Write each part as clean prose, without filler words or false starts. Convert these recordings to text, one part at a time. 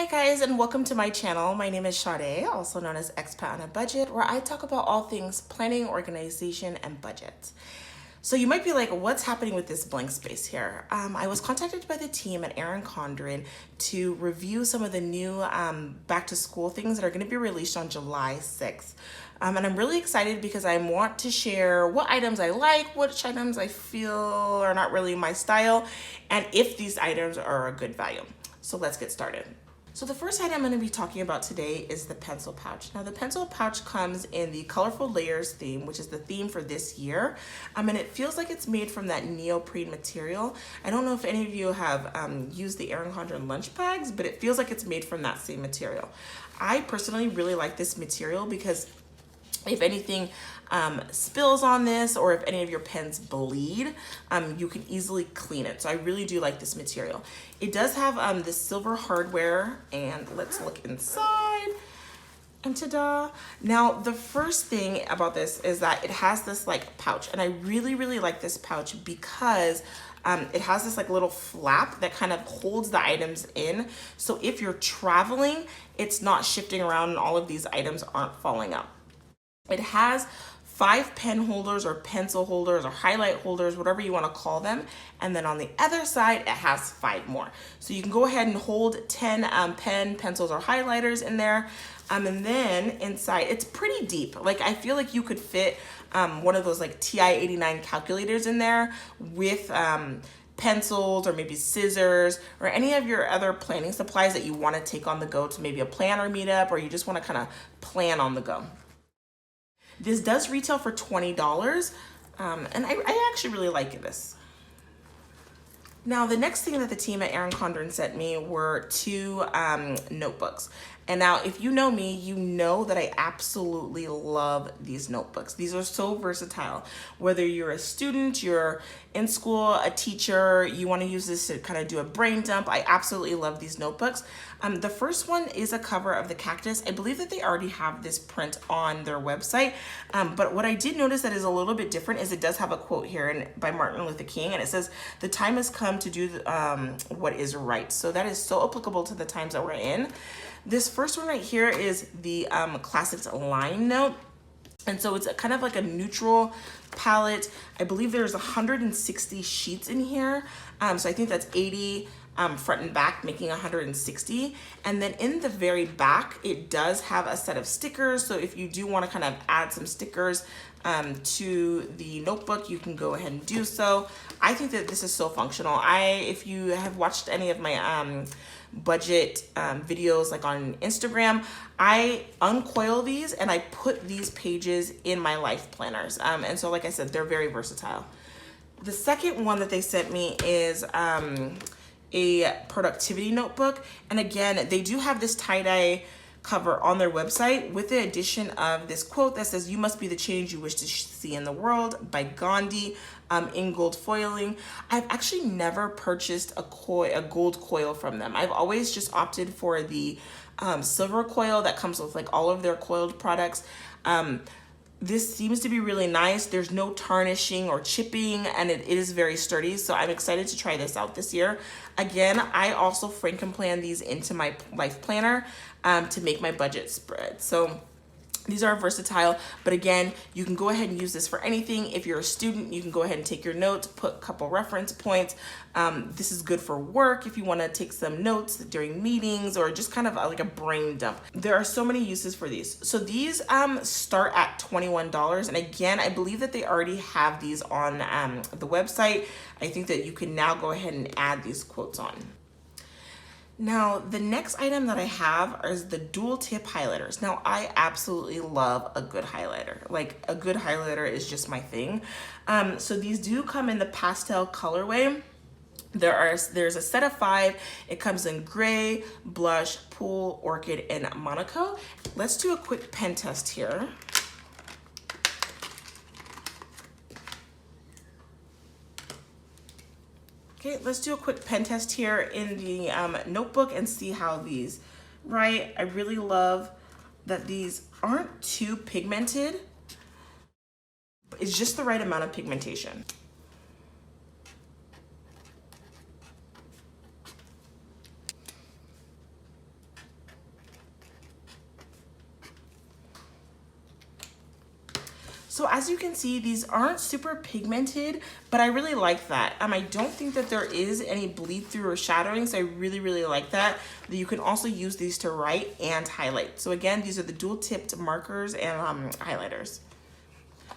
Hi guys, and welcome to my channel. My name is Sade, also known as Expat on a Budget, where I talk about all things planning, organization, and budget. So you might be like, what's happening with this blank space here? I was contacted by the team at Erin Condren to review some of the new back to school things that are going to be released on July 6th. And I'm really excited because I want to share what items I like, which items I feel are not really my style, and if these items are a good value. So let's get started. So the first item I'm going to be talking about today is the pencil pouch. Now the pencil pouch comes in the Colorful Layers theme, which is the theme for this year. And it feels like it's made from that neoprene material. I don't know if any of you have used the Erin Condren lunch bags, but it feels like it's made from that same material. I personally really like this material because if anything spills on this, or if any of your pens bleed, you can easily clean it. So I really do like this material. It does have this silver hardware, and let's look inside. And ta-da! Now the first thing about this is that it has this like pouch, and I really like this pouch because it has this like little flap that kind of holds the items in. So if you're traveling, it's not shifting around and all of these items aren't falling out. It has 5 pen holders or pencil holders or highlight holders, whatever you want to call them. And then on the other side, it has 5 more. So you can go ahead and hold 10 pencils or highlighters in there. And then inside, it's pretty deep. Like I feel like you could fit one of those like TI-89 calculators in there with pencils or maybe scissors or any of your other planning supplies that you want to take on the go to maybe a planner meetup, or you just want to kind of plan on the go. This does retail for $20, and I actually really like this. Now, the next thing that the team at Erin Condren sent me were 2 notebooks. And now, if you know me, you know that I absolutely love these notebooks. These are so versatile. Whether you're a student, you're in school, a teacher, you want to use this to kind of do a brain dump, I absolutely love these notebooks. The first one is a cover of the cactus. I believe that they already have this print on their website. But what I did notice that is a little bit different is it does have a quote here by Martin Luther King, and it says, "The time has come to do what is right." So that is so applicable to the times that we're in. This first one right here is the Classics line note. And so it's kind of like a neutral palette. I believe there's 160 sheets in here. So I think that's 80 front and back, making 160. And then in the very back, it does have a set of stickers. So if you do want to kind of add some stickers to the notebook, you can go ahead and do so. I think that this is so functional. If you have watched any of my budget videos like on Instagram, I uncoil these and I put these pages in my life planners. And so like I said, they're very versatile. The second one that they sent me is a productivity notebook. And again, they do have this tie-dye cover on their website with the addition of this quote that says, "You must be the change you wish to see in the world," by Gandhi, in gold foiling. I've actually never purchased a gold coil from them. I've always just opted for the silver coil that comes with like all of their coiled products. This seems to be really nice. There's no tarnishing or chipping, and it is very sturdy. So I'm excited to try this out this year. Again, I also Frankenplan these into my life planner to make my budget spread. So these are versatile, but again, you can go ahead and use this for anything. If you're a student, you can go ahead and take your notes, put a couple reference points. This is good for work if you want to take some notes during meetings or just kind of like a brain dump. There are so many uses for these. So these start at $21. And again, I believe that they already have these on the website. I think that you can now go ahead and add these quotes on. Now, the next item that I have is the dual tip highlighters. Now, I absolutely love a good highlighter. Like, a good highlighter is just my thing. So these do come in the pastel colorway. There's a set of 5. It comes in gray, blush, pool, orchid, and Monaco. Let's do a quick pen test here. Okay, let's do a quick pen test here in the notebook and see how these, right? I really love that these aren't too pigmented. It's just the right amount of pigmentation. So as you can see, these aren't super pigmented, but I really like that. I don't think that there is any bleed through or shadowing, so I really, really like that. You can also use these to write and highlight. So again, these are the dual tipped markers and highlighters.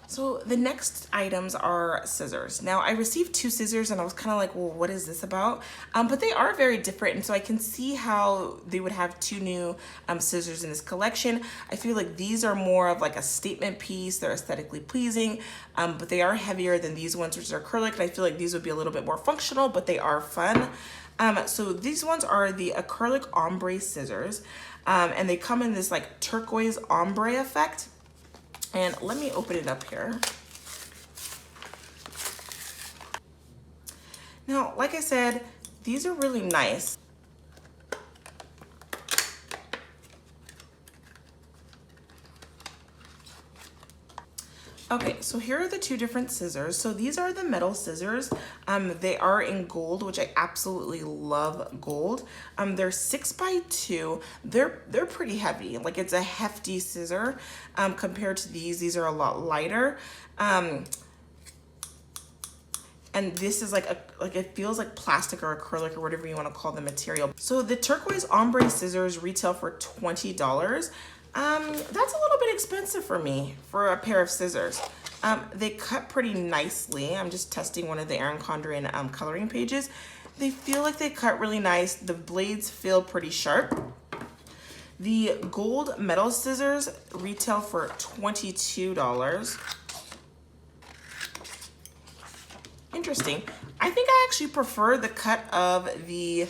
So the next items are scissors. Now I received 2 scissors and I was kind of like, well, what is this about? But they are very different, and so I can see how they would have 2 new scissors in this collection. I feel like these are more of like a statement piece. They're aesthetically pleasing, but they are heavier than these ones, which are acrylic. And I feel like these would be a little bit more functional, but they are fun. So these ones are the acrylic ombre scissors, and they come in this like turquoise ombre effect. And let me open it up here. Now, like I said, these are really nice. Okay, so here are the 2 different scissors. So these are the metal scissors. They are in gold, which I absolutely love gold. They're 6x2. They're pretty heavy. Like, it's a hefty scissor compared to these. These are a lot lighter. And this is like it feels like plastic or acrylic or whatever you want to call the material. So the turquoise ombre scissors retail for $20. That's a little bit expensive for me for a pair of scissors. They cut pretty nicely. I'm just testing one of the Erin Condren coloring pages. They feel like they cut really nice. The blades feel pretty sharp. The gold metal scissors retail for $22. Interesting. I think I actually prefer the cut of the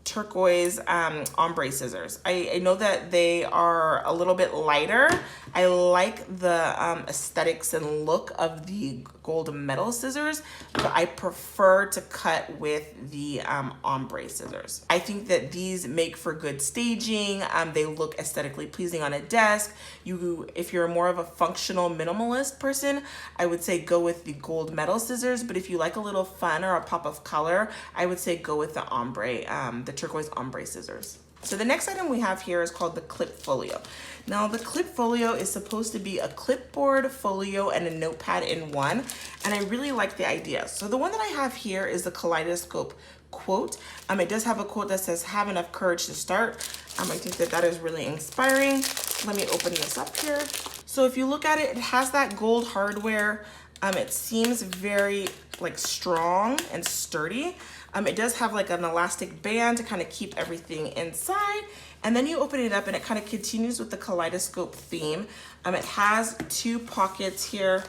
turquoise ombre scissors. I know that they are a little bit lighter. I like the aesthetics and look of the gold metal scissors, but I prefer to cut with the ombre scissors. I think that these make for good staging. They look aesthetically pleasing on a desk. If you're more of a functional minimalist person, I would say go with the gold metal scissors, but if you like a little fun or a pop of color, I would say go with the ombre, the turquoise ombre scissors. So the next item we have here is called the Clip Folio. Now the Clip Folio is supposed to be a clipboard, folio, and a notepad in one, and I really like the idea. So the one that I have here is the Kaleidoscope quote. It does have a quote that says, "Have enough courage to start." I think that is really inspiring. Let me open this up here. So if you look at it, it has that gold hardware. It seems very like strong and sturdy. It does have like an elastic band to kind of keep everything inside. And then you open it up and it kind of continues with the kaleidoscope theme. It has 2 pockets here.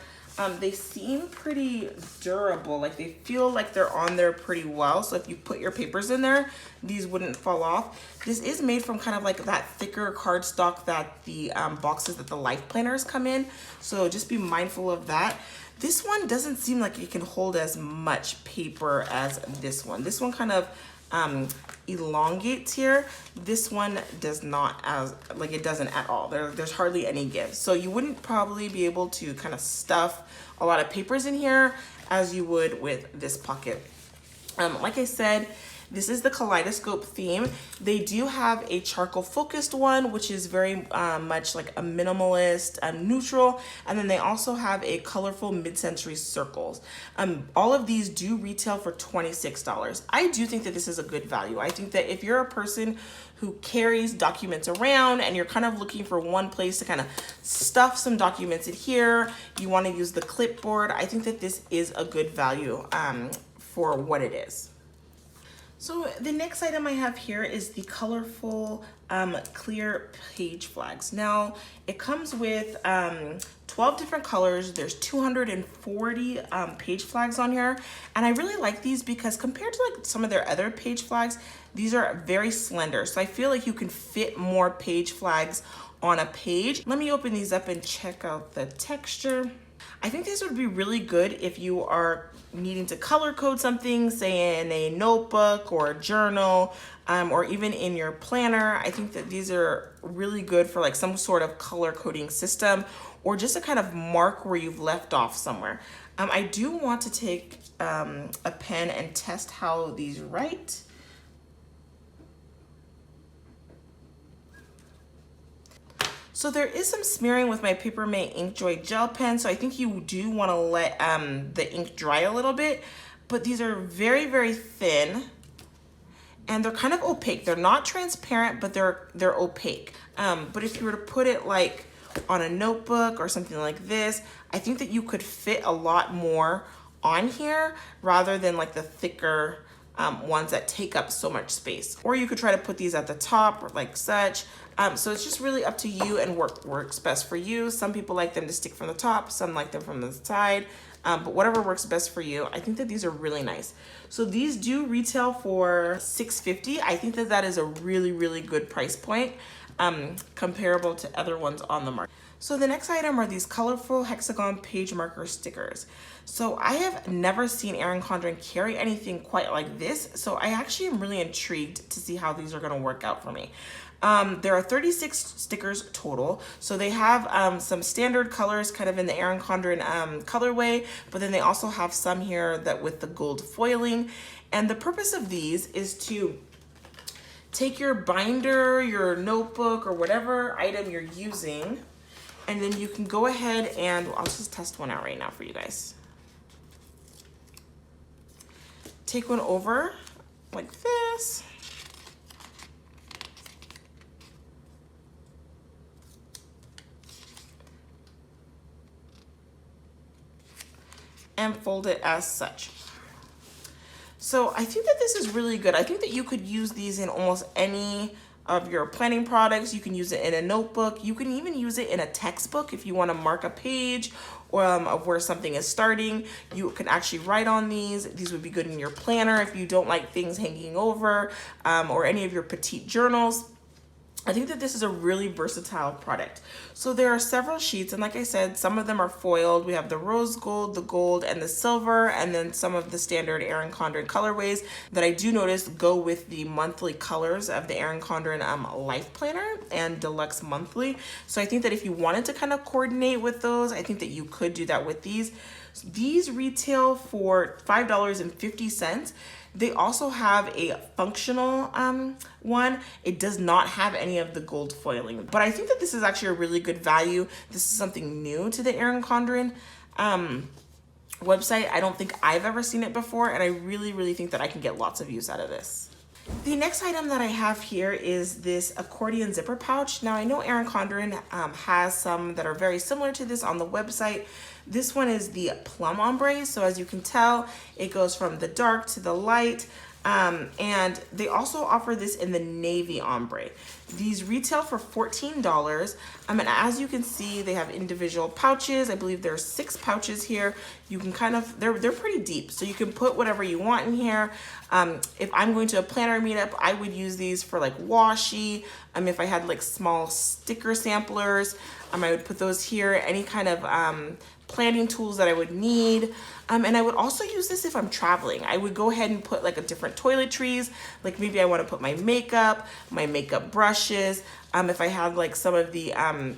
They seem pretty durable. Like they feel like they're on there pretty well. So if you put your papers in there, these wouldn't fall off. This is made from kind of like that thicker cardstock that the boxes that the life planners come in. So just be mindful of that. This one doesn't seem like it can hold as much paper as this one. This one kind of elongates here. This one does not, it doesn't at all. There's hardly any give. So you wouldn't probably be able to kind of stuff a lot of papers in here as you would with this pocket. Like I said, this is the kaleidoscope theme. They do have a charcoal focused one, which is very much like a minimalist, neutral. And then they also have a colorful mid-century circles. All of these do retail for $26. I do think that this is a good value. I think that if you're a person who carries documents around and you're kind of looking for one place to kind of stuff some documents in here, you want to use the clipboard, I think that this is a good value for what it is. So the next item I have here is the colorful clear page flags. Now it comes with 12 different colors. There's 240 page flags on here. And I really like these because compared to like some of their other page flags, these are very slender. So I feel like you can fit more page flags on a page. Let me open these up and check out the texture. I think this would be really good if you are needing to color code something, say in a notebook or a journal, or even in your planner. I think that these are really good for like some sort of color coding system or just to kind of mark where you've left off somewhere. I do want to take a pen and test how these write. So there is some smearing with my Paper Mate Inkjoy gel pen, so I think you do want to let the ink dry a little bit, but these are very, very thin and they're kind of opaque. They're not transparent, but they're opaque. But if you were to put it like on a notebook or something like this, I think that you could fit a lot more on here rather than like the thicker ones that take up so much space. Or you could try to put these at the top like such. So it's just really up to you and works best for you. Some people like them to stick from the top, some like them from the side, but whatever works best for you. I think that these are really nice. So these do retail for $6.50. I think that that is a really, really good price point comparable to other ones on the market. So the next item are these colorful hexagon page marker stickers. So I have never seen Erin Condren carry anything quite like this. So I actually am really intrigued to see how these are gonna work out for me. There are 36 stickers total. So they have some standard colors kind of in the Erin Condren colorway, but then they also have some here that with the gold foiling. And the purpose of these is to take your binder, your notebook, or whatever item you're using, and then you can go ahead and, I'll just test one out right now for you guys. Take one over like this. And fold it as such. So I think that this is really good. I think that you could use these in almost any of your planning products. You can use it in a notebook. You can even use it in a textbook if you want to mark a page or of where something is starting. You can actually write on these. These would be good in your planner if you don't like things hanging over, or any of your petite journals. I think that this is a really versatile product. So there are several sheets, and like I said, some of them are foiled. We have the rose gold, the gold, and the silver, and then some of the standard Erin Condren colorways that I do notice go with the monthly colors of the Erin Condren Life Planner and Deluxe Monthly. So I think that if you wanted to kind of coordinate with those, I think that you could do that with these. These retail for $5.50. They also have a functional one. It does not have any of the gold foiling, but I think that this is actually a really good value. This is something new to the Erin Condren website. I don't think I've ever seen it before, and I really, really think that I can get lots of use out of this. The next item that I have here is this accordion zipper pouch. Now I know Erin Condren has some that are very similar to this on the website. This one is the plum ombre. So as you can tell, it goes from the dark to the light. And they also offer this in the navy ombre. These retail for $14. And as you can see, they have individual pouches. I believe there are 6 pouches here. You can kind of, they're pretty deep. So you can put whatever you want in here. If I'm going to a planner meetup, I would use these for like washi. If I had like small sticker samplers, I would put those here. Any kind of planning tools that I would need. And I would also use this if I'm traveling. I would go ahead and put like a different toiletries. Like maybe I want to put my makeup brushes. If I had like some of the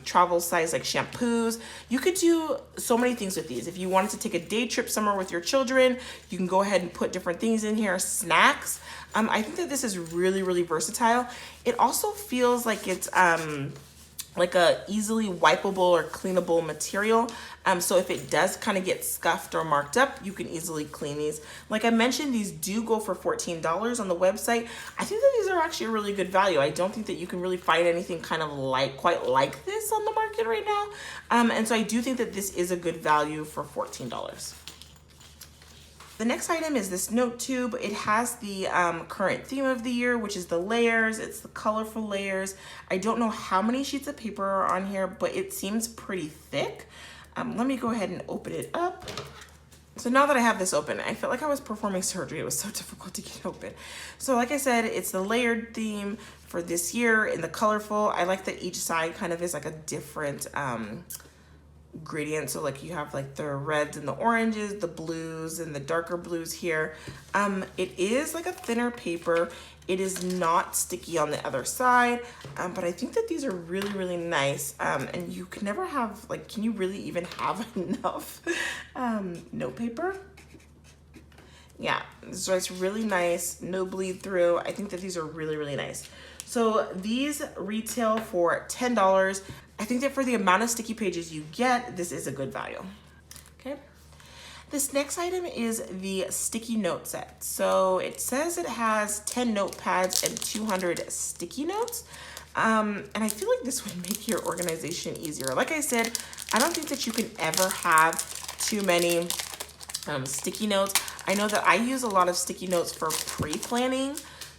travel size like shampoos, you could do so many things with these. If you wanted to take a day trip somewhere with your children, you can go ahead and put different things in here, snacks. I think that this is really, really versatile. It also feels like it's like a easily wipeable or cleanable material. So if it does kind of get scuffed or marked up, you can easily clean these. Like I mentioned, these do go for $14 on the website. I think that these are actually a really good value. I don't think that you can really find anything kind of quite like this on the market right now. And so I do think that this is a good value for $14. The next item is this note tube. It has the current theme of the year, which is the layers. It's the colorful layers. I don't know how many sheets of paper are on here, but it seems pretty thick. Let me go ahead and open it up. So now that I have this open, I felt like I was performing surgery. It was so difficult to get open. So like I said, it's the layered theme for this year in the colorful. I like that each side kind of is like a different gradient. So like you have like the reds and the oranges, the blues and the darker blues here. It is like a thinner paper. It is not sticky on the other side, but I think that these are really, really nice. And you can never have, like, can you really even have enough note paper? Yeah, so it's really nice, no bleed through. I think that these are really, really nice. So these retail for $10. I think that for the amount of sticky pages you get, this is a good value. Okay. This next item is the sticky note set. So it says it has 10 notepads and 200 sticky notes. And I feel like this would make your organization easier. Like I said, I don't think that you can ever have too many sticky notes. I know that I use a lot of sticky notes for pre-planning,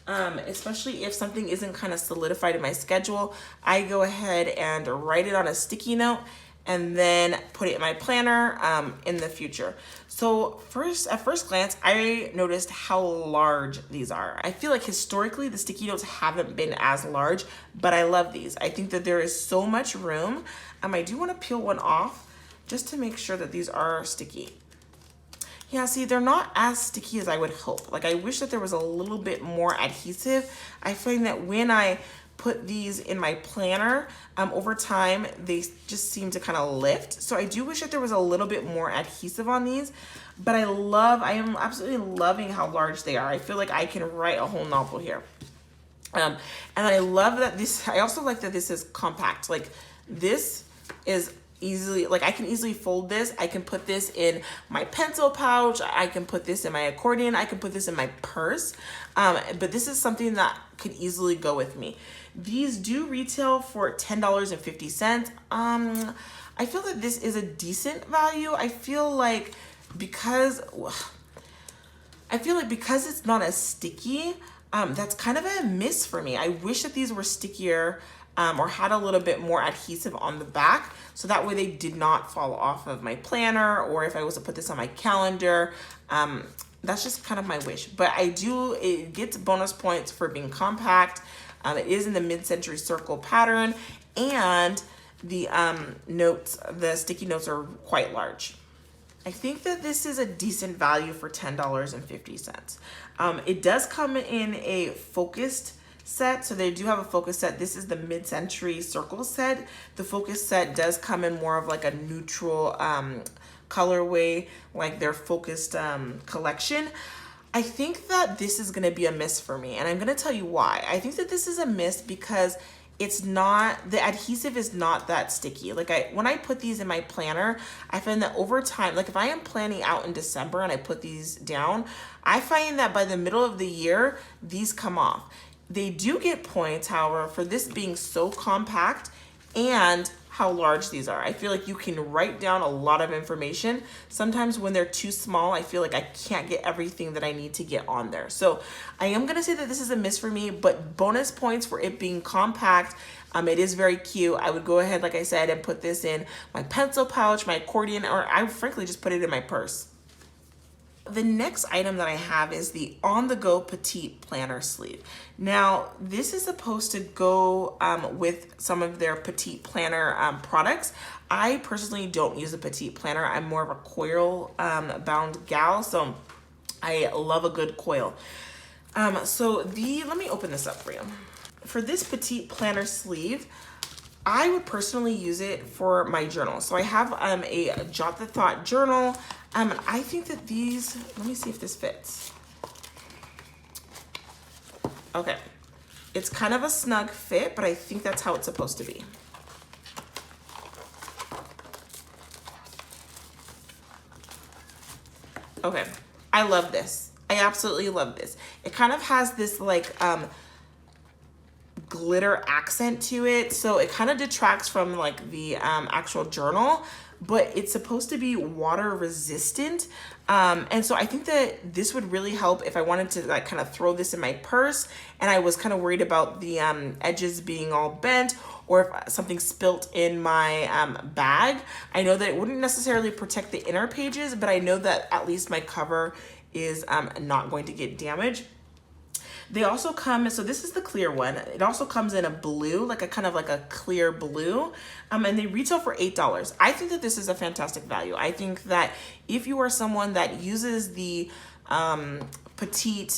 especially if something isn't kind of solidified in my schedule. I go ahead and write it on a sticky note and then put it in my planner in the future. So at first glance, I noticed how large these are. I feel like historically the sticky notes haven't been as large, but I love these. I think that there is so much room. I do want to peel one off just to make sure that these are sticky. Yeah, see, they're not as sticky as I would hope. Like, I wish that there was a little bit more adhesive. I find that when I put these in my planner, over time, they just seem to kind of lift. So I do wish that there was a little bit more adhesive on these, but I am absolutely loving how large they are. I feel like I can write a whole novel here. And I love that I also like that this is compact. Like, this is easily, like, I can easily fold this. I can put this in my pencil pouch. I can put this in my accordion. I can put this in my purse. But this is something that could easily go with me. These do retail for $10.50. I feel that this is a decent value. I feel like because it's not as sticky, that's kind of a miss for me. I wish that these were stickier or had a little bit more adhesive on the back, so that way they did not fall off of my planner, or if I was to put this on my calendar. That's just kind of my wish. But it gets bonus points for being compact. It is in the mid-century circle pattern, and the sticky notes are quite large. I think that this is a decent value for $10.50. It does come in a focused set, so they do have a focus set. This is the mid-century circle set. The focus set does come in more of like a neutral colorway, like their focused collection. I think that this is gonna be a miss for me, and I'm gonna tell you why. I think that this is a miss because the adhesive is not that sticky. Like, when I put these in my planner, I find that over time, like if I am planning out in December and I put these down, I find that by the middle of the year, these come off. They do get points, however, for this being so compact and how large these are. I feel like you can write down a lot of information. Sometimes when they're too small, I feel like I can't get everything that I need to get on there. So I am gonna say that this is a miss for me, but bonus points for it being compact. It is very cute. I would go ahead, like I said, and put this in my pencil pouch, my accordion, or I would frankly just put it in my purse. The next item that I have is the On-the-Go Petite Planner Sleeve. Now, this is supposed to go with some of their Petite Planner products. I personally don't use a Petite Planner. I'm more of a coil bound gal, so I love a good coil. Let me open this up for you. For this Petite Planner Sleeve, I would personally use it for my journal. So I have a Jot the Thought journal. I think that these, let me see if this fits. Okay, it's kind of a snug fit, but I think that's how it's supposed to be. Okay, I love this. I absolutely love this. It kind of has this like glitter accent to it, so it kind of detracts from like the actual journal, but it's supposed to be water resistant, and so I think that this would really help if I wanted to like kind of throw this in my purse and I was kind of worried about the edges being all bent, or if something spilt in my bag. I know that it wouldn't necessarily protect the inner pages, but I know that at least my cover is not going to get damaged. They also come, so this is the clear one. It also comes in a blue, like a kind of like a clear blue, and they retail for $8. I think that this is a fantastic value. I think that if you are someone that uses the Petite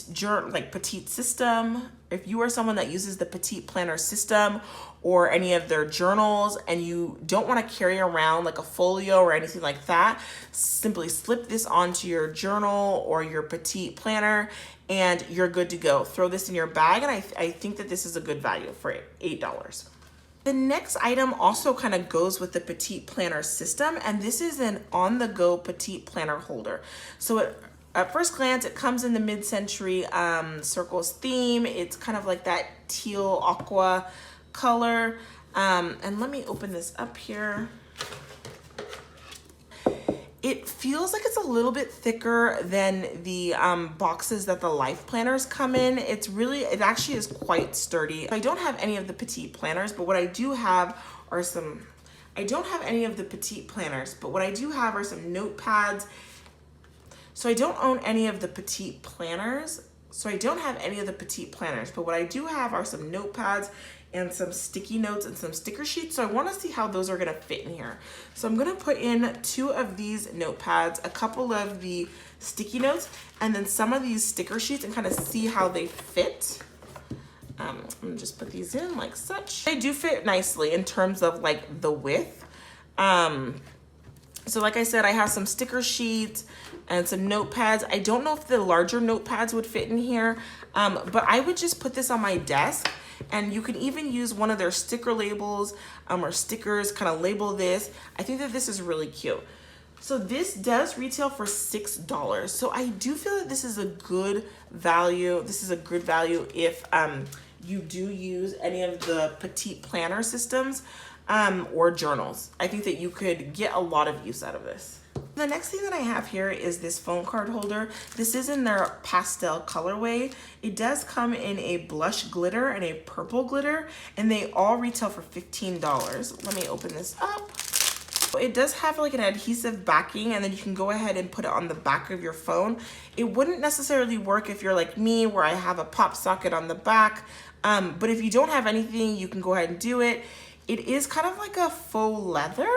system, if you are someone that uses the Petite Planner system or any of their journals and you don't want to carry around like a folio or anything like that, simply slip this onto your journal or your Petite Planner and you're good to go. Throw this in your bag, and I think that this is a good value for $8. The next item also kind of goes with the Petite Planner system, and this is an on-the-go Petite Planner holder. So at first glance, it comes in the mid-century circles theme. It's kind of like that teal aqua color. And let me open this up here. It feels like it's a little bit thicker than the boxes that the Life Planners come in. It actually is quite sturdy. I don't have any of the Petite Planners, but what I do have are some, I don't have any of the Petite Planners, but what I do have are some notepads. So I don't own any of the Petite Planners. So I don't have any of the Petite Planners, but what I do have are some notepads and some sticky notes and some sticker sheets. So I want to see how those are going to fit in here. So I'm going to put in 2 of these notepads, a couple of the sticky notes, and then some of these sticker sheets, and kind of see how they fit. I'm going to just put these in like such. They do fit nicely in terms of like the width. So like I said, I have some sticker sheets and some notepads. I don't know if the larger notepads would fit in here, but I would just put this on my desk. And you can even use one of their sticker labels or stickers, kind of label this. I think that this is really cute. So this does retail for $6. So I do feel that this is a good value. This is a good value if you do use any of the Petite Planner systems or journals. I think that you could get a lot of use out of this. The next thing that I have here is this phone card holder. This is in their pastel colorway. It does come in a blush glitter and a purple glitter, and they all retail for $15. Let me open this up. It does have like an adhesive backing, and then you can go ahead and put it on the back of your phone. It wouldn't necessarily work if you're like me, where I have a pop socket on the back, but if you don't have anything, you can go ahead and do it. It is kind of like a faux leather.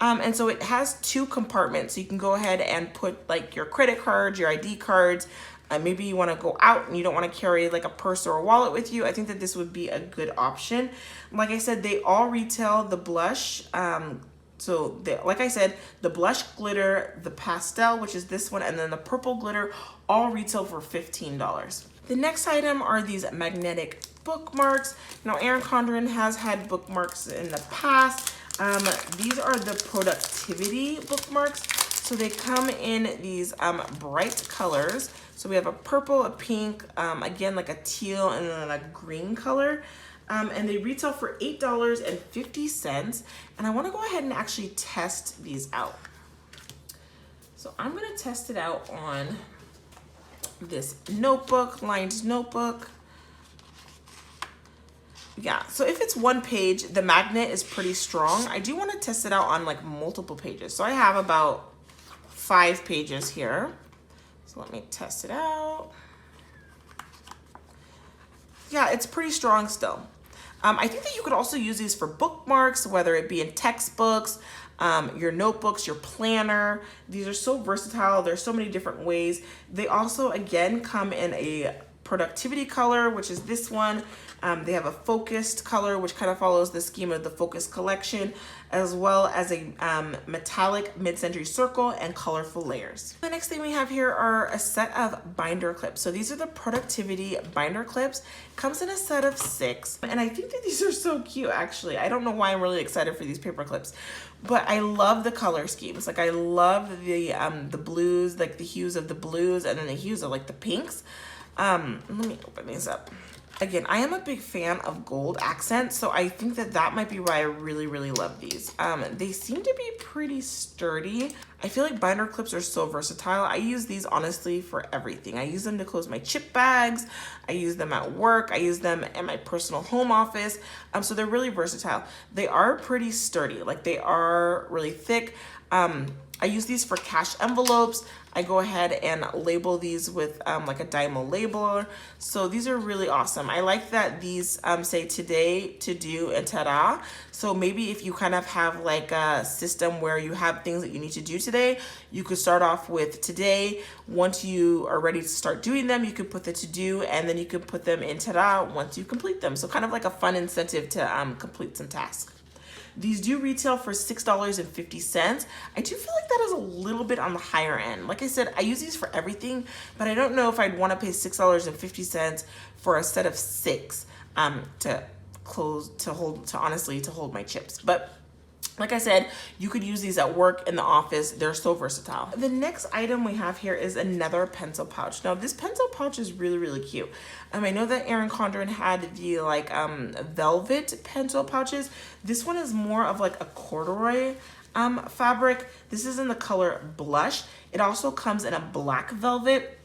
And so it has 2 compartments. So you can go ahead and put like your credit cards, your ID cards. Maybe you want to go out and you don't want to carry like a purse or a wallet with you. I think that this would be a good option. Like I said, they all retail the blush. Like I said, the blush glitter, the pastel, which is this one, and then the purple glitter, all retail for $15. The next item are these magnetic bookmarks. Now, Erin Condren has had bookmarks in the past. These are the productivity bookmarks. So they come in these bright colors. So we have a purple, a pink, again like a teal, and then a green color. And they retail for $8.50. And I want to go ahead and actually test these out. So I'm going to test it out on this notebook, lined notebook. Yeah, so if it's 1 page, the magnet is pretty strong. I do want to test it out on like multiple pages. So I have about 5 pages here. So let me test it out. Yeah, it's pretty strong still. I think that you could also use these for bookmarks, whether it be in textbooks, your notebooks, your planner. These are so versatile. There's so many different ways. They also, again, come in a productivity color, which is this one. They have a focused color, which kind of follows the scheme of the Focus collection, as well as a metallic mid-century circle and colorful layers. The next thing we have here are a set of binder clips. So these are the productivity binder clips. Comes in a set of 6, and I think that these are so cute, actually. I don't know why I'm really excited for these paper clips, but I love the color schemes. Like I love the blues, like the hues of the blues, and then the hues of like the pinks. Let me open these up. Again, I am a big fan of gold accents, so I think that that might be why I really, really love these. They seem to be pretty sturdy. I feel like binder clips are so versatile. I use these honestly for everything. I use them to close my chip bags. I use them at work. I use them in my personal home office. So they're really versatile. They are pretty sturdy. Like they are really thick. I use these for cash envelopes. I go ahead and label these with like a Dymo labeler. So these are really awesome. I like that these say today, to do, and ta-da. So maybe if you kind of have like a system where you have things that you need to do today, you could start off with today. Once you are ready to start doing them, you could put the to do, and then you could put them in ta-da once you complete them. So kind of like a fun incentive to complete some tasks. These do retail for $6.50. I do feel like that is a little bit on the higher end. Like I said, I use these for everything, but I don't know if I'd want to pay $6.50 for a set of 6 to hold my chips. But like I said, you could use these at work, in the office. They're so versatile. The next item we have here is another pencil pouch. Now this pencil pouch is really, really cute. I know that Erin Condren had the like velvet pencil pouches. This one is more of like a corduroy fabric. This is in the color blush. It also comes in a black velvet,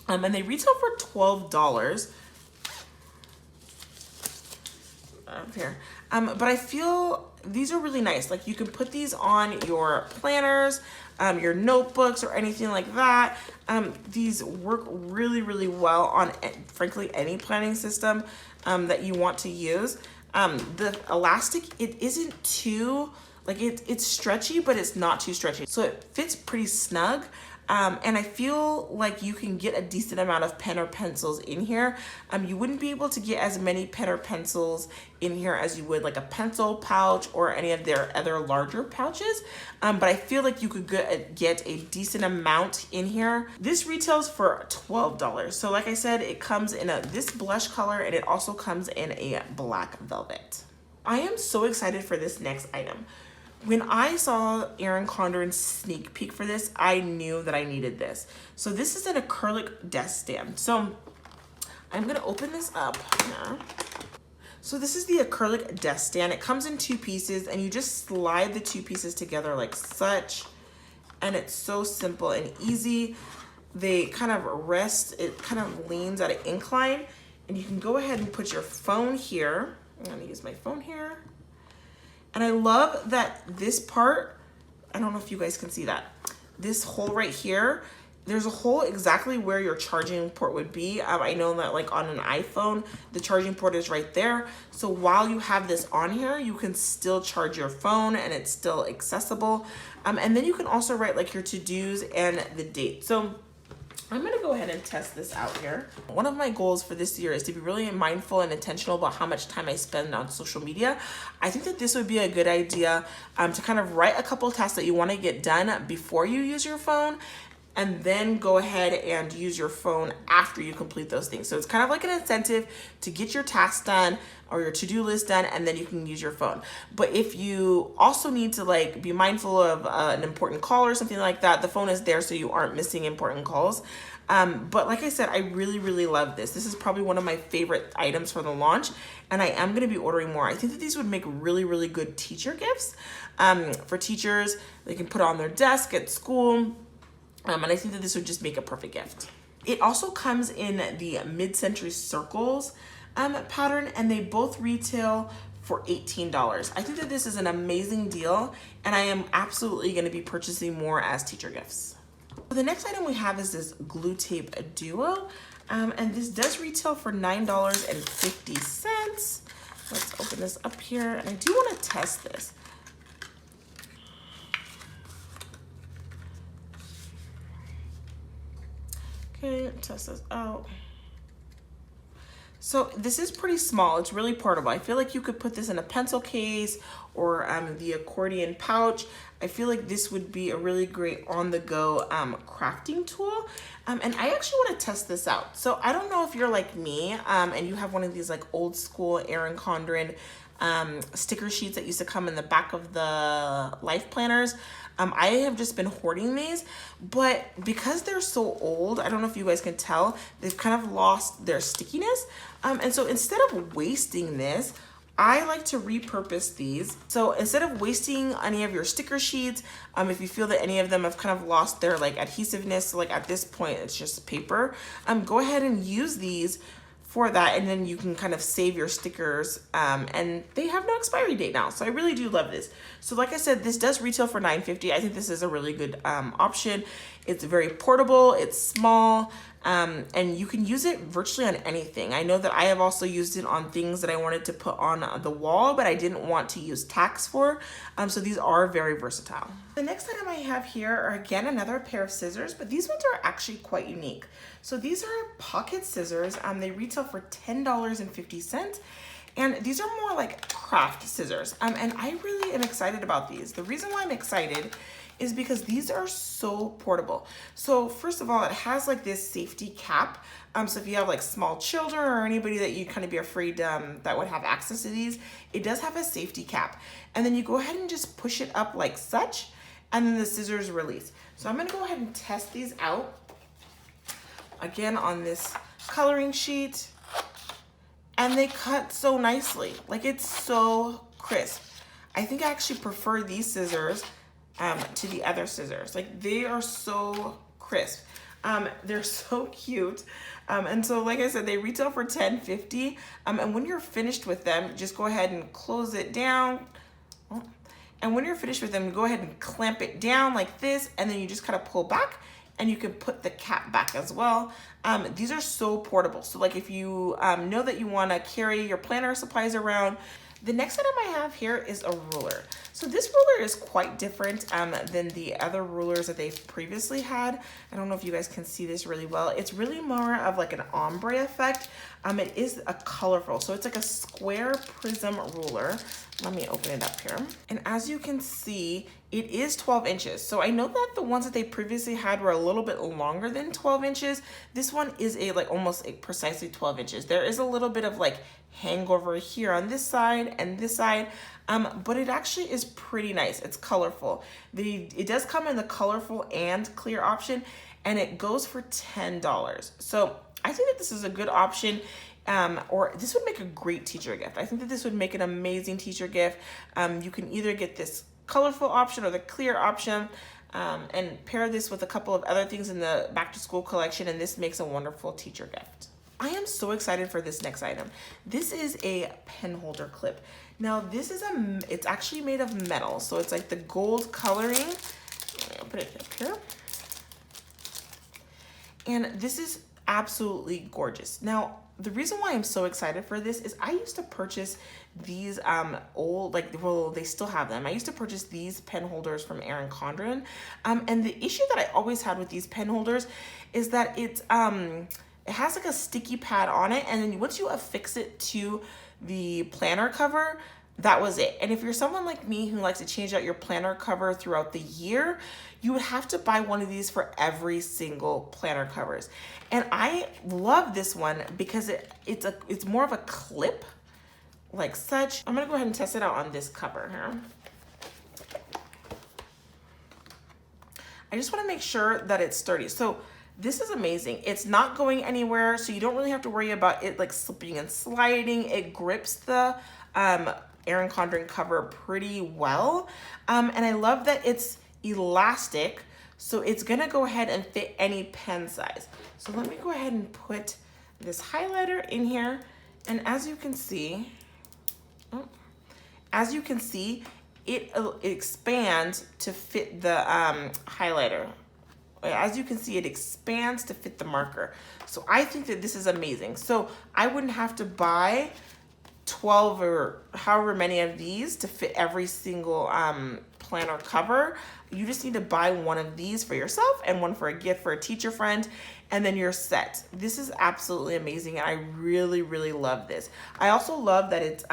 and they retail for $12. Up here. But I feel these are really nice. Like you can put these on your planners, your notebooks, or anything like that. These work really, really well on, frankly, any planning system that you want to use. The elastic, it isn't too, like it's stretchy, but it's not too stretchy. So it fits pretty snug. And I feel like you can get a decent amount of pen or pencils in here. You wouldn't be able to get as many pen or pencils in here as you would like a pencil pouch or any of their other larger pouches. But I feel like you could get a decent amount in here. This retails for $12. So like I said, it comes in this blush color, and it also comes in a black velvet. I am so excited for this next item. When I saw Erin Condren's sneak peek for this, I knew that I needed this. So this is an acrylic desk stand. So I'm gonna open this up here. So this is the acrylic desk stand. It comes in 2 pieces, and you just slide the 2 pieces together like such. And it's so simple and easy. They kind of rest, it kind of leans at an incline, and you can go ahead and put your phone here. I'm gonna use my phone here. And I love that this part, I don't know if you guys can see that. This hole right here, there's a hole exactly where your charging port would be. I know that like on an iPhone, the charging port is right there. So while you have this on here, you can still charge your phone, and it's still accessible. And then you can also write like your to-dos and the date. So I'm gonna go ahead and test this out here. One of my goals for this year is to be really mindful and intentional about how much time I spend on social media. I think that this would be a good idea to kind of write a couple of tasks that you wanna get done before you use your phone, and then go ahead and use your phone after you complete those things. So it's kind of like an incentive to get your tasks done or your to-do list done, and then you can use your phone. But if you also need to like be mindful of an important call or something like that, the phone is there so you aren't missing important calls. But like I said, I really, really love this. This is probably one of my favorite items for the launch, and I am gonna be ordering more. I think that these would make really, really good teacher gifts. For teachers, they can put on their desk at school. And I think that this would just make a perfect gift. It also comes in the mid-century circles pattern, and they both retail for $18. I think that this is an amazing deal, and I am absolutely gonna be purchasing more as teacher gifts. So the next item we have is this glue tape duo, and this does retail for $9.50. Let's open this up here, and I do wanna test this. Okay, test this out. So this is pretty small. It's really portable. I feel like you could put this in a pencil case or the accordion pouch. I feel like this would be a really great on-the-go crafting tool. And I actually want to test this out. So I don't know if you're like me and you have one of these like old school Erin Condren sticker sheets that used to come in the back of the life planners. I have just been hoarding these, but because they're so old, I don't know if you guys can tell, they've kind of lost their stickiness. And so instead of wasting this, I like to repurpose these. So instead of wasting any of your sticker sheets, if you feel that any of them have kind of lost their like adhesiveness, so like at this point it's just paper, go ahead and use these for that, and then you can kind of save your stickers, and they have no expiry date now. So I really do love this. So like I said, this does retail for $9.50. I think this is a really good option. It's very portable, it's small, and you can use it virtually on anything. I know that I have also used it on things that I wanted to put on the wall, but I didn't want to use tacks for, so these are very versatile. The next item I have here are again another pair of scissors, but these ones are actually quite unique. So these are pocket scissors. They retail for $10.50, and these are more like craft scissors. And I really am excited about these. The reason why I'm excited is because these are so portable. So first of all, it has like this safety cap. So if you have like small children or anybody that you kind of be afraid that would have access to these, it does have a safety cap. And then you go ahead and just push it up like such, and then the scissors release. So I'm gonna go ahead and test these out again on this coloring sheet. And they cut so nicely. Like, it's so crisp. I think I actually prefer these scissors to the other scissors. Like, they are so crisp. They're so cute. And so, like I said, they retail for $10.50. And when you're finished with them, just go ahead and close it down. And when you're finished with them, go ahead and clamp it down like this, and then you just kind of pull back, and you can put the cap back as well. These are so portable. So like if you know that you wanna carry your planner supplies around, the next item I have here is a ruler. So this ruler is quite different than the other rulers that they've previously had. I don't know if you guys can see this really well. It's really more of like an ombre effect. It is a colorful, so it's like a square prism ruler. Let me open it up here. And as you can see, it is 12 inches. So I know that the ones that they previously had were a little bit longer than 12 inches. This one is almost precisely 12 inches. There is a little bit of like hangover here on this side and this side, but it actually is pretty nice. It's colorful. It does come in the colorful and clear option, and it goes for $10. So I think that this is a good option. Or this would make a great teacher gift. I think that this would make an amazing teacher gift. You can either get this colorful option or the clear option, and pair this with a couple of other things in the back to school collection, and this makes a wonderful teacher gift. I am so excited for this next item. This is a pen holder clip. Now this is it's actually made of metal, so it's like the gold coloring. I'll put it up here. And this is absolutely gorgeous. Now, the reason why I'm so excited for this is I used to purchase these old, they still have them. I used to purchase these pen holders from Erin Condren. And the issue that I always had with these pen holders is that it has like a sticky pad on it, and then once you affix it to the planner cover, that was it. And if you're someone like me who likes to change out your planner cover throughout the year, you would have to buy one of these for every single planner covers. And I love this one because it's more of a clip like such. I'm gonna go ahead and test it out on this cover here. I just wanna make sure that it's sturdy. So this is amazing. It's not going anywhere, so you don't really have to worry about it like slipping and sliding. It grips the Erin Condren cover pretty well. And I love that it's elastic, so it's gonna go ahead and fit any pen size. So let me go ahead and put this highlighter in here, and as you can see, it expands to fit the highlighter. As you can see, it expands to fit the marker. So I think that this is amazing. So I wouldn't have to buy 12 or however many of these to fit every single planner cover. You just need to buy one of these for yourself and one for a gift for a teacher friend, and then you're set. This is absolutely amazing, and I really, really love this. I also love that it's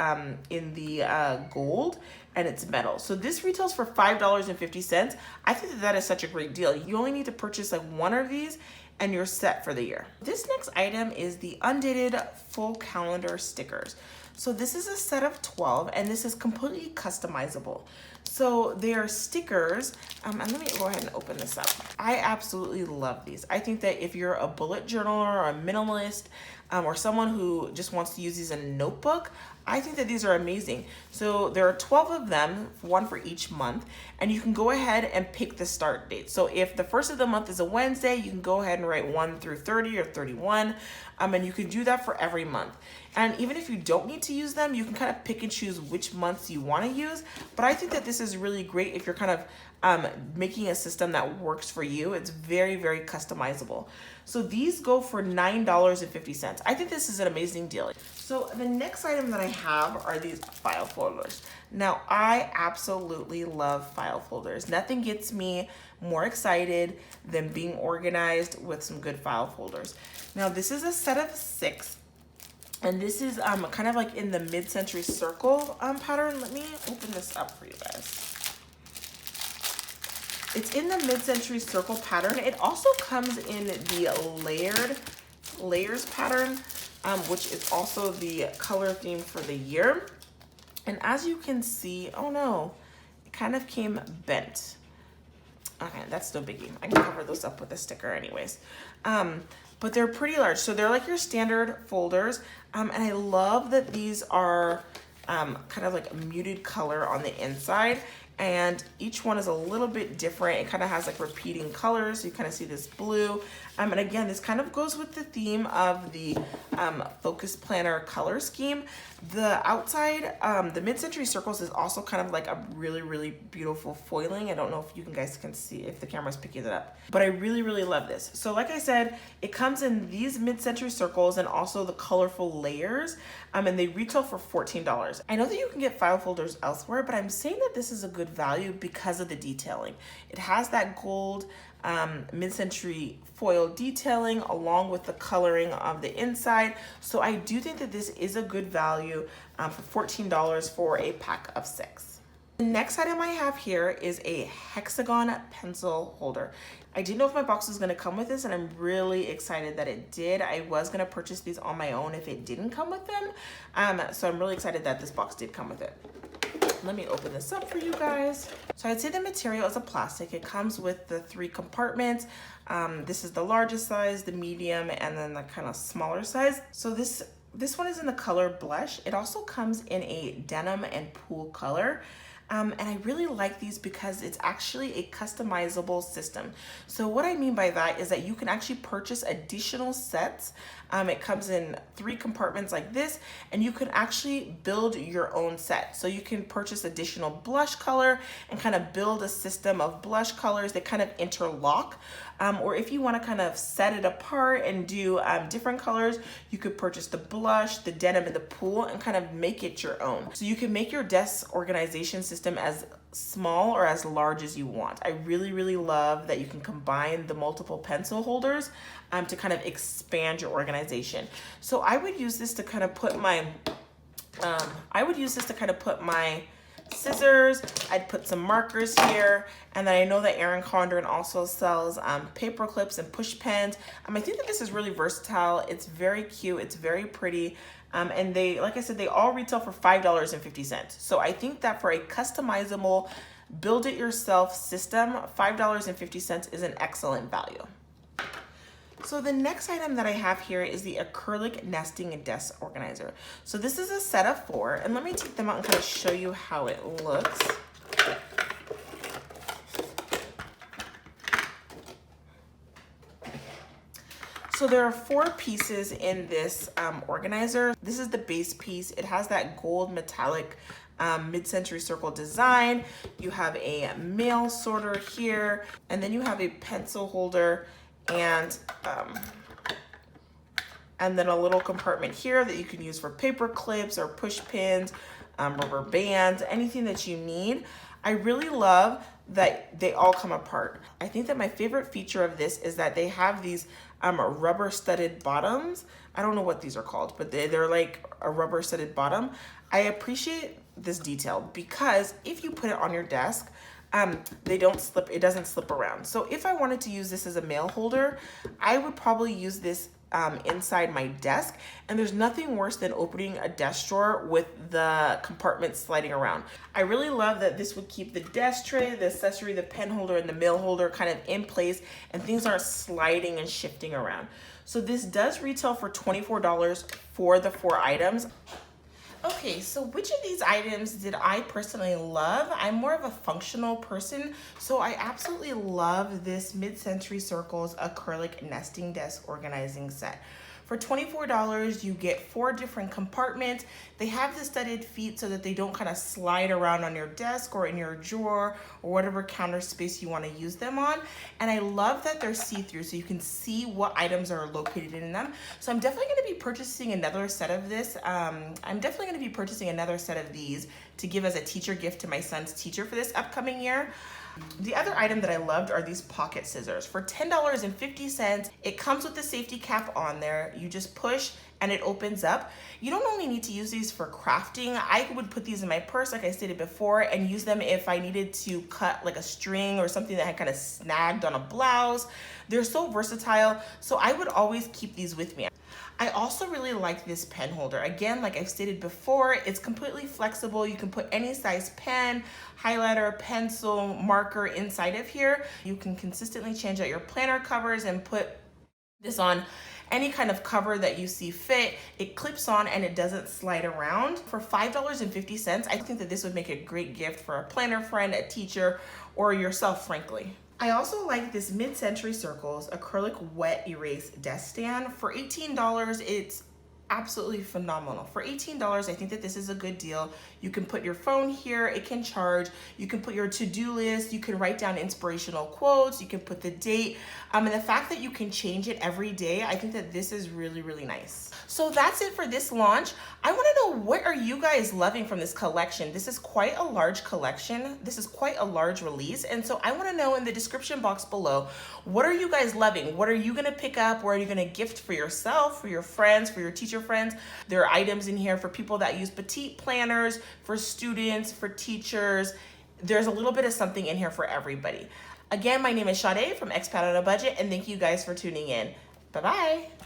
in the gold and it's metal. So this retails for $5.50. I think that that is such a great deal. You only need to purchase like one of these and you're set for the year. This next item is the Undated Full Calendar Stickers. So this is a set of 12, and this is completely customizable. So they are stickers, and let me go ahead and open this up. I absolutely love these. I think that if you're a bullet journaler or a minimalist, or someone who just wants to use these in a notebook, I think that these are amazing. So there are 12 of them, one for each month, and you can go ahead and pick the start date. So if the first of the month is a Wednesday, you can go ahead and write 1 through 30 or 31, and you can do that for every month. And even if you don't need to use them, you can kind of pick and choose which months you want to use. But I think that this is really great if you're kind of making a system that works for you. It's very, very customizable. So these go for $9.50. I think this is an amazing deal. So the next item that I have are these file folders. Now, I absolutely love file folders. Nothing gets me more excited than being organized with some good file folders. Now, this is a set of 6. And this is kind of like in the mid-century circle pattern. Let me open this up for you guys. It's in the mid-century circle pattern. It also comes in the layers pattern, which is also the color theme for the year. And as you can see, oh no, it kind of came bent. Okay, that's no biggie. I can cover those up with a sticker anyways. But they're pretty large. So they're like your standard folders. And I love that these are kind of like a muted color on the inside. And each one is a little bit different. It kind of has like repeating colors. You kind of see this blue. And again, this kind of goes with the theme of the Focus Planner color scheme. The outside, the mid-century circles is also kind of like a really, really beautiful foiling. I don't know if you guys can see if the camera's picking it up, but I really, really love this. So like I said, it comes in these mid-century circles and also the colorful layers, and they retail for $14. I know that you can get file folders elsewhere, but I'm saying that this is a good value because of the detailing. It has that gold mid-century foil detailing along with the coloring of the inside. So I do think that this is a good value for $14 for a pack of 6. The next item I have here is a hexagon pencil holder. I didn't know if my box was gonna come with this, and I'm really excited that it did. I was gonna purchase these on my own if it didn't come with them. So I'm really excited that this box did come with it. Let me open this up for you guys. So I'd say the material is a plastic. It comes with the 3 compartments. This is the largest size, the medium, and then the kind of smaller size. So this one is in the color blush. It also comes in a denim and pool color. And I really like these because it's actually a customizable system. So what I mean by that is that you can actually purchase additional sets. It comes in 3 compartments like this, and you can actually build your own set. So you can purchase additional blush color and kind of build a system of blush colors that kind of interlock. Or if you want to kind of set it apart and do different colors, you could purchase the blush, the denim, and the pool and kind of make it your own. So you can make your desk organization system as small or as large as you want. I really, really love that you can combine the multiple pencil holders to kind of expand your organization. So I would use this to kind of put my, scissors. I'd put some markers here, and then I know that Erin Condren also sells paper clips and push pens. I think that this is really versatile. It's very cute. It's very pretty. And they, like I said, they all retail for $5.50. So I think that for a customizable, build-it-yourself system, $5.50 is an excellent value. So the next item that I have here is the acrylic nesting and desk organizer. So this is a set of 4, and let me take them out and kind of show you how it looks. So there are 4 pieces in this organizer. This is the base piece. It has that gold metallic mid-century circle design. You have a mail sorter here, and then you have a pencil holder and then a little compartment here that you can use for paper clips or push pins, rubber bands, anything that you need. I really love that they all come apart. I think that my favorite feature of this is that they have these rubber studded bottoms. I don't know what these are called, but they're like a rubber studded bottom. I appreciate this detail because if you put it on your desk, they don't slip, it doesn't slip around. So if I wanted to use this as a mail holder, I would probably use this inside my desk, and there's nothing worse than opening a desk drawer with the compartment sliding around. I really love that this would keep the desk tray, the accessory, the pen holder, and the mail holder kind of in place, and things aren't sliding and shifting around. So this does retail for $24 for the 4 items. Okay, so which of these items did I personally love? I'm more of a functional person, so I absolutely love this Mid-Century Circles acrylic nesting desk organizing set. For $24, you get 4 different compartments. They have the studded feet so that they don't kind of slide around on your desk or in your drawer or whatever counter space you want to use them on. And I love that they're see-through so you can see what items are located in them. So I'm definitely going to be purchasing another set of this. I'm definitely going to be purchasing another set of these to give as a teacher gift to my son's teacher for this upcoming year. The other item that I loved are these pocket scissors. For $10.50, it comes with the safety cap on there. You just push and it opens up. You don't only need to use these for crafting. I would put these in my purse, like I stated before, and use them if I needed to cut like a string or something that had kind of snagged on a blouse. They're so versatile, so I would always keep these with me. I also really like this pen holder. Again, like I've stated before, it's completely flexible. You can put any size pen, highlighter, pencil, marker inside of here. You can consistently change out your planner covers and put this on any kind of cover that you see fit. It clips on and it doesn't slide around. For $5.50, I think that this would make a great gift for a planner friend, a teacher, or yourself, frankly. I also like this Mid-Century Circles acrylic wet erase desk stand. For $18, it's absolutely phenomenal. For $18, I think that this is a good deal. You can put your phone here, it can charge, you can put your to-do list, you can write down inspirational quotes, you can put the date, and the fact that you can change it every day, I think that this is really, really nice. So that's it for this launch. I wanna know, what are you guys loving from this collection? This is quite a large collection. This is quite a large release. And so I wanna know in the description box below, what are you guys loving? What are you gonna pick up? What are you gonna gift for yourself, for your friends, for your teacher friends? There are items in here for people that use petite planners, for students, for teachers. There's a little bit of something in here for everybody. Again, my name is Sade from Expat on a Budget, and thank you guys for tuning in. Bye-bye.